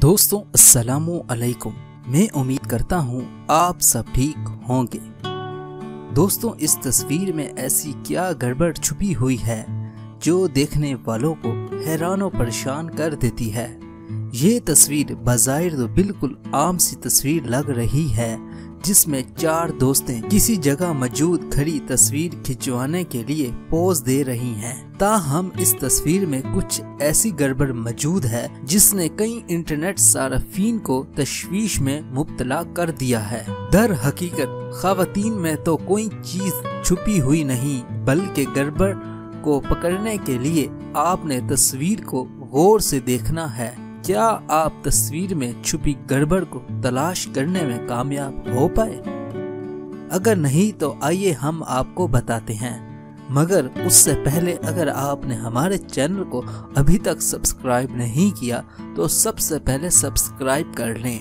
दोस्तों अस्सलामु अलैकुम। मैं उम्मीद करता हूँ आप सब ठीक होंगे। दोस्तों इस तस्वीर में ऐसी क्या गड़बड़ छुपी हुई है जो देखने वालों को हैरान और परेशान कर देती है। ये तस्वीर बज़ाहिर तो बिल्कुल आम सी तस्वीर लग रही है, जिसमें चार दोस्तें किसी जगह मौजूद खड़ी तस्वीर खिंचवाने के लिए पोज दे रही हैं। ताहम इस तस्वीर में कुछ ऐसी गड़बड़ मौजूद है जिसने कई इंटरनेट सार्फिन को तशवीश में मुब्तला कर दिया है। दर हकीकत ख़वातीन में तो कोई चीज छुपी हुई नहीं, बल्कि गड़बड़ को पकड़ने के लिए आपने तस्वीर को गौर से देखना है। क्या आप तस्वीर में छुपी गड़बड़ को तलाश करने में कामयाब हो पाए? अगर नहीं तो आइए हम आपको बताते हैं, मगर उससे पहले अगर आपने हमारे चैनल को अभी तक सब्सक्राइब नहीं किया तो सबसे पहले सब्सक्राइब कर लें।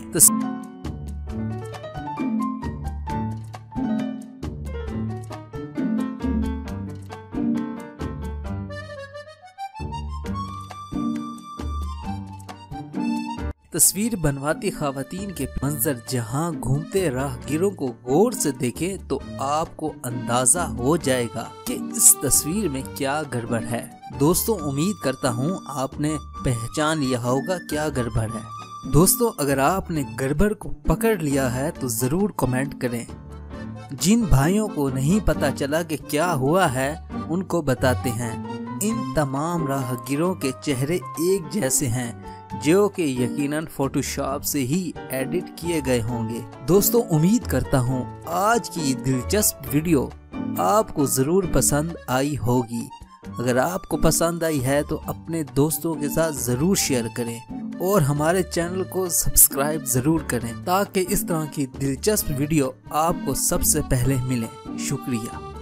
तस्वीर बनवाती ख़वातीन के मंजर जहां घूमते राहगीरों को गौर से देखें तो आपको अंदाजा हो जाएगा कि इस तस्वीर में क्या गड़बड़ है। दोस्तों उम्मीद करता हूं आपने पहचान लिया होगा क्या गड़बड़ है। दोस्तों अगर आपने गड़बड़ को पकड़ लिया है तो जरूर कमेंट करें। जिन भाइयों को नहीं पता चला कि क्या हुआ है उनको बताते हैं। इन तमाम राहगीरों के चेहरे एक जैसे हैं, जो कि यकीनन फोटोशॉप से ही एडिट किए गए होंगे। दोस्तों उम्मीद करता हूँ आज की दिलचस्प वीडियो आपको जरूर पसंद आई होगी। अगर आपको पसंद आई है तो अपने दोस्तों के साथ जरूर शेयर करें और हमारे चैनल को सब्सक्राइब जरूर करें ताकि इस तरह की दिलचस्प वीडियो आपको सबसे पहले मिले। शुक्रिया।